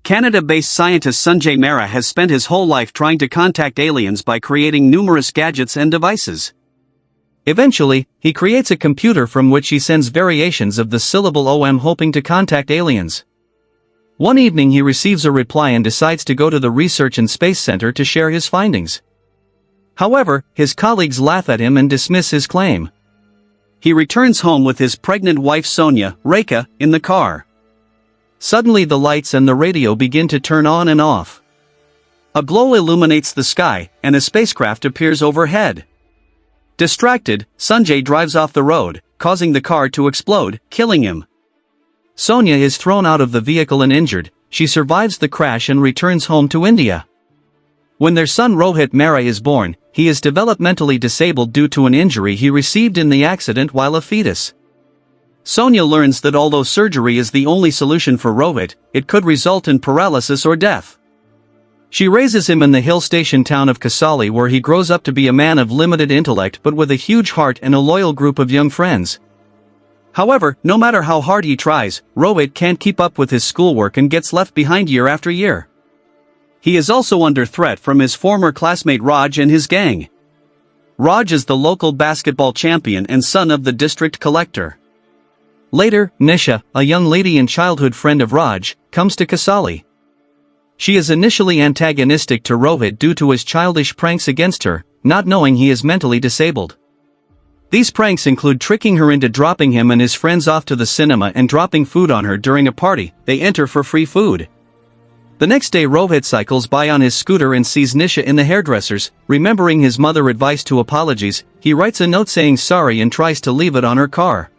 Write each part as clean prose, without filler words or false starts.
Canada-based scientist Sanjay Mehra has spent his whole life trying to contact aliens by creating numerous gadgets and devices. Eventually, he creates a computer from which he sends variations of the syllable OM hoping to contact aliens. One evening he receives a reply and decides to go to the Research and Space Center to share his findings. However, his colleagues laugh at him and dismiss his claim. He returns home with his pregnant wife Sonia, Rekha, in the car. Suddenly the lights and the radio begin to turn on and off. A glow illuminates the sky, and a spacecraft appears overhead. Distracted, Sanjay drives off the road, causing the car to explode, killing him. Sonia is thrown out of the vehicle and injured. She survives the crash and returns home to India. When their son Rohit Mehra is born, he is developmentally disabled due to an injury he received in the accident while a fetus. Sonia learns that although surgery is the only solution for Rohit, it could result in paralysis or death. She raises him in the hill station town of Kasauli, where he grows up to be a man of limited intellect but with a huge heart and a loyal group of young friends. However, no matter how hard he tries, Rohit can't keep up with his schoolwork and gets left behind year after year. He is also under threat from his former classmate Raj and his gang. Raj is the local basketball champion and son of the district collector. Later, Nisha, a young lady and childhood friend of Raj, comes to Kasauli. She is initially antagonistic to Rohit due to his childish pranks against her, not knowing he is mentally disabled. These pranks include tricking her into dropping him and his friends off to the cinema and dropping food on her during a party. They enter for free food. The next day Rohit cycles by on his scooter and sees Nisha in the hairdresser's. Remembering his mother's advice to apologies, he writes a note saying sorry and tries to leave it on her car.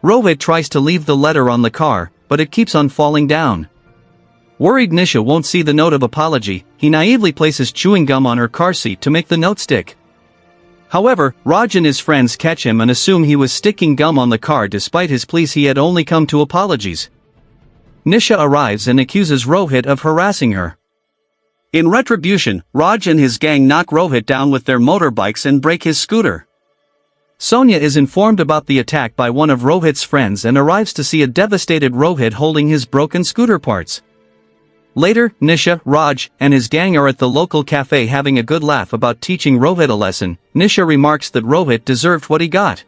Rohit tries to leave the letter on the car, but it keeps on falling down. Worried Nisha won't see the note of apology, he naively places chewing gum on her car seat to make the note stick. However, Raj and his friends catch him and assume he was sticking gum on the car despite his pleas he had only come to apologies. Nisha arrives and accuses Rohit of harassing her. In retribution, Raj and his gang knock Rohit down with their motorbikes and break his scooter. Sonia is informed about the attack by one of Rohit's friends and arrives to see a devastated Rohit holding his broken scooter parts. Later, Nisha, Raj, and his gang are at the local cafe having a good laugh about teaching Rohit a lesson. Nisha remarks that Rohit deserved what he got.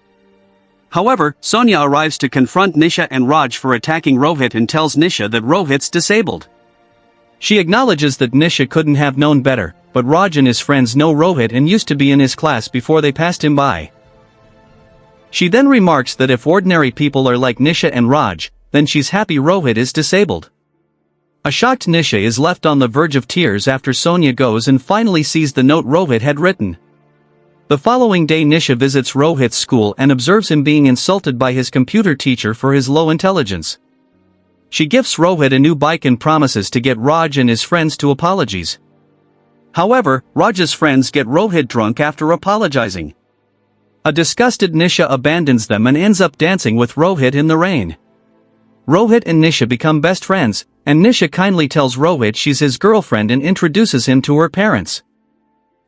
However, Sonia arrives to confront Nisha and Raj for attacking Rohit and tells Nisha that Rohit's disabled. She acknowledges that Nisha couldn't have known better, but Raj and his friends know Rohit and used to be in his class before they passed him by. She then remarks that if ordinary people are like Nisha and Raj, then she's happy Rohit is disabled. A shocked Nisha is left on the verge of tears after Sonia goes and finally sees the note Rohit had written. The following day Nisha visits Rohit's school and observes him being insulted by his computer teacher for his low intelligence. She gifts Rohit a new bike and promises to get Raj and his friends to apologies. However, Raj's friends get Rohit drunk after apologizing. A disgusted Nisha abandons them and ends up dancing with Rohit in the rain. Rohit and Nisha become best friends, and Nisha kindly tells Rohit she's his girlfriend and introduces him to her parents.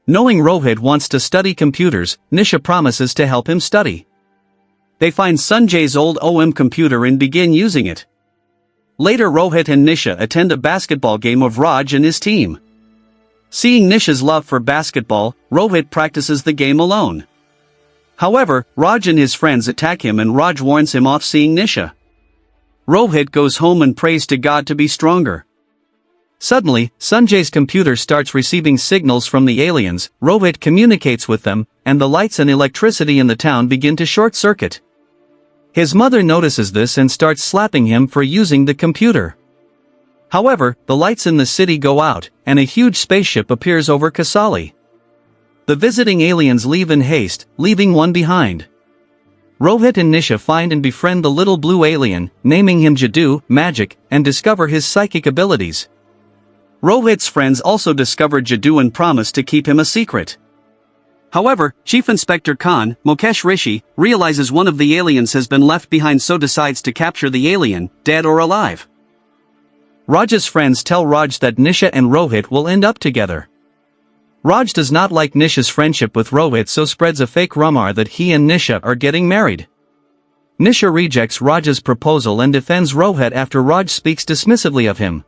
Knowing Rohit wants to study computers, Nisha promises to help him study. They find Sanjay's old OM computer and begin using it. Later Rohit and Nisha attend a basketball game of Raj and his team. Seeing Nisha's love for basketball, Rohit practices the game alone. However, Raj and his friends attack him and Raj warns him off seeing Nisha. Rohit goes home and prays to God to be stronger. Suddenly, Sanjay's computer starts receiving signals from the aliens. Rohit communicates with them, and the lights and electricity in the town begin to short-circuit. His mother notices this and starts slapping him for using the computer. However, the lights in the city go out, and a huge spaceship appears over Kasauli. The visiting aliens leave in haste, leaving one behind. Rohit and Nisha find and befriend the little blue alien, naming him Jadu, magic, and discover his psychic abilities. Rohit's friends also discover Jadu and promise to keep him a secret. However, Chief Inspector Khan, Mukesh Rishi, realizes one of the aliens has been left behind, so decides to capture the alien, dead or alive. Raj's friends tell Raj that Nisha and Rohit will end up together. Raj does not like Nisha's friendship with Rohit, so spreads a fake rumor that he and Nisha are getting married. Nisha rejects Raj's proposal and defends Rohit after Raj speaks dismissively of him.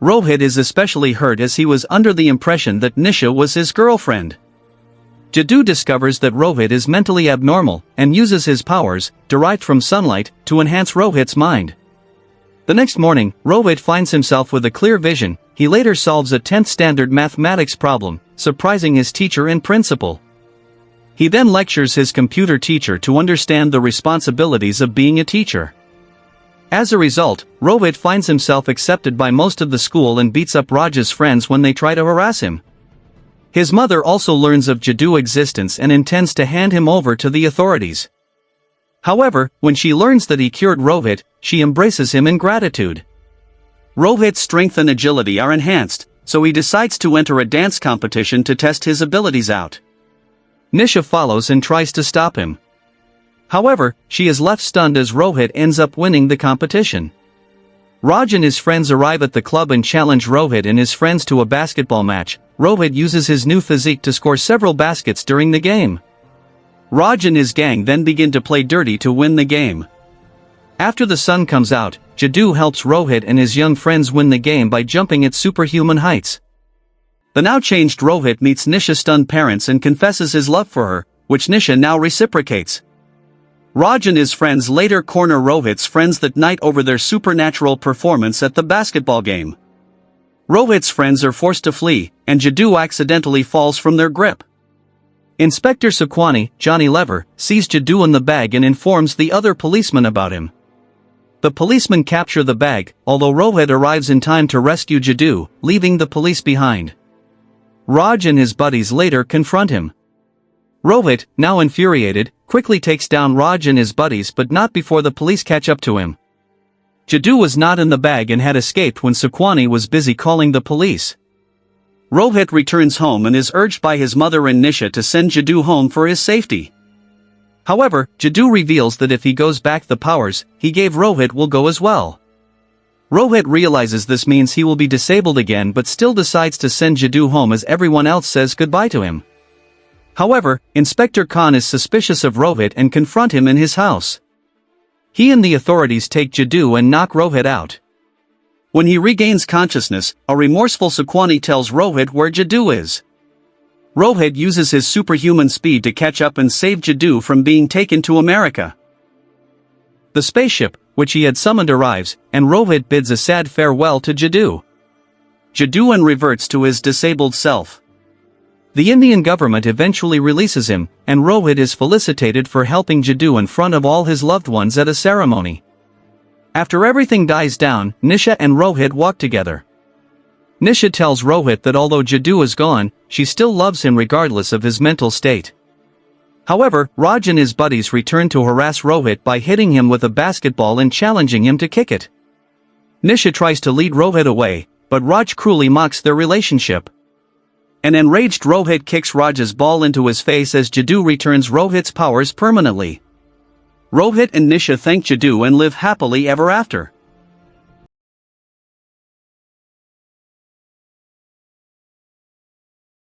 Rohit is especially hurt as he was under the impression that Nisha was his girlfriend. Jadu discovers that Rohit is mentally abnormal and uses his powers, derived from sunlight, to enhance Rohit's mind. The next morning, Rohit finds himself with a clear vision. He later solves a 10th standard mathematics problem, surprising his teacher and principal. He then lectures his computer teacher to understand the responsibilities of being a teacher. As a result, Rohit finds himself accepted by most of the school and beats up Raj's friends when they try to harass him. His mother also learns of Jadu's existence and intends to hand him over to the authorities. However, when she learns that he cured Rohit, she embraces him in gratitude. Rohit's strength and agility are enhanced, so he decides to enter a dance competition to test his abilities out. Nisha follows and tries to stop him. However, she is left stunned as Rohit ends up winning the competition. Raj and his friends arrive at the club and challenge Rohit and his friends to a basketball match. Rohit uses his new physique to score several baskets during the game. Raj and his gang then begin to play dirty to win the game. After the sun comes out, Jadu helps Rohit and his young friends win the game by jumping at superhuman heights. The now changed Rohit meets Nisha's stunned parents and confesses his love for her, which Nisha now reciprocates. Raj and his friends later corner Rohit's friends that night over their supernatural performance at the basketball game. Rohit's friends are forced to flee, and Jadu accidentally falls from their grip. Inspector Sukwani, Johnny Lever, sees Jadu in the bag and informs the other policemen about him. The policemen capture the bag, although Rohit arrives in time to rescue Jadu, leaving the police behind. Raj and his buddies later confront him. Rohit, now infuriated, quickly takes down Raj and his buddies but not before the police catch up to him. Jadu was not in the bag and had escaped when Sukwani was busy calling the police. Rohit returns home and is urged by his mother and Nisha to send Jadu home for his safety. However, Jadu reveals that if he goes back, the powers he gave Rohit will go as well. Rohit realizes this means he will be disabled again but still decides to send Jadu home as everyone else says goodbye to him. However, Inspector Khan is suspicious of Rohit and confront him in his house. He and the authorities take Jadu and knock Rohit out. When he regains consciousness, a remorseful Sukwani tells Rohit where Jadu is. Rohit uses his superhuman speed to catch up and save Jadu from being taken to America. The spaceship, which he had summoned, arrives, and Rohit bids a sad farewell to Jadu. Jadu reverts to his disabled self. The Indian government eventually releases him, and Rohit is felicitated for helping Jadu in front of all his loved ones at a ceremony. After everything dies down, Nisha and Rohit walk together. Nisha tells Rohit that although Jadu is gone, she still loves him regardless of his mental state. However, Raj and his buddies return to harass Rohit by hitting him with a basketball and challenging him to kick it. Nisha tries to lead Rohit away, but Raj cruelly mocks their relationship. An enraged Rohit kicks Raj's ball into his face as Jadu returns Rohit's powers permanently. Rohit and Nisha thank Jadu and live happily ever after.